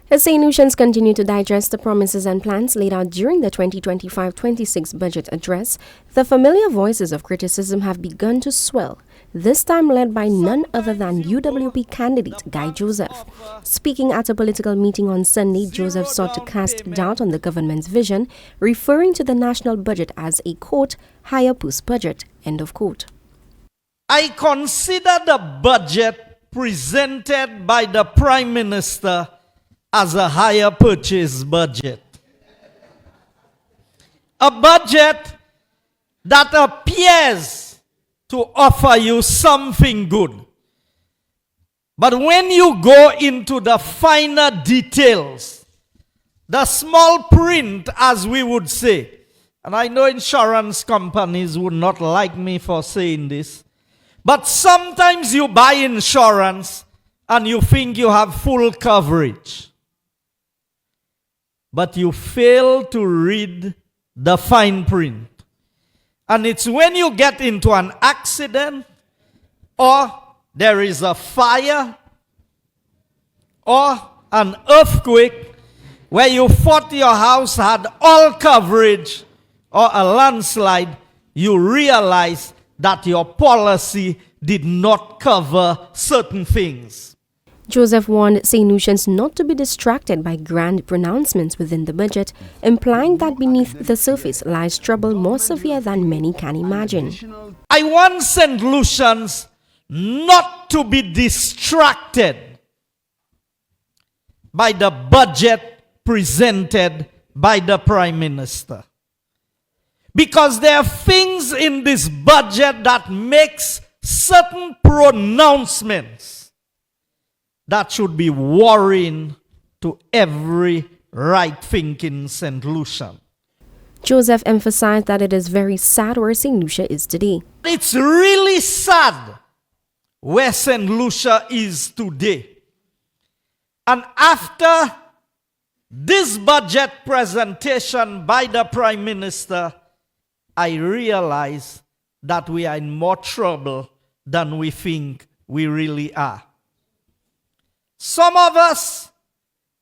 As Saint Lucians continue to digest the promises and plans laid out during the 2025-26 budget address, the familiar voices of criticism have begun to swell, this time led by none other than UWP candidate Guy Joseph. Speaking at a political meeting on Sunday, Joseph sought to cast doubt on the government's vision, referring to the national budget as a, quote, higher purse budget, end of quote. I consider the budget presented by the Prime Minister as a higher purchase budget. A budget that appears to offer you something good. But when you go into the finer details, the small print, as we would say, and I know insurance companies would not like me for saying this, but sometimes you buy insurance and you think you have full coverage. But you fail to read the fine print. And it's when you get into an accident, or there is a fire, or an earthquake, where you thought your house had all coverage, or a landslide, you realize that your policy did not cover certain things. Joseph warned Saint Lucians not to be distracted by grand pronouncements within the budget, implying that beneath the surface lies trouble more severe than many can imagine. I want Saint Lucians not to be distracted by the budget presented by the Prime Minister. Because there are things in this budget that makes certain pronouncements that should be worrying to every right-thinking Saint Lucian. Joseph emphasized that it is very sad where Saint Lucia is today. It's really sad where Saint Lucia is today. And after this budget presentation by the Prime Minister, I realize that we are in more trouble than we think we really are. Some of us,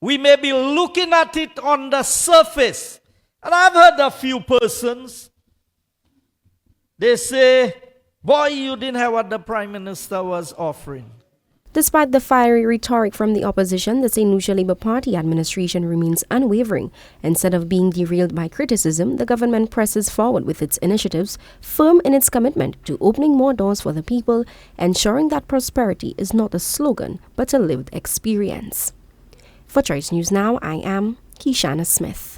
we may be looking at it on the surface. And I've heard a few persons, they say, boy, you didn't have what the Prime Minister was offering. Despite the fiery rhetoric from the opposition, the Saint Lucia Labour Party administration remains unwavering. Instead of being derailed by criticism, the government presses forward with its initiatives, firm in its commitment to opening more doors for the people, ensuring that prosperity is not a slogan but a lived experience. For Choice News Now, I am Kishana Smith.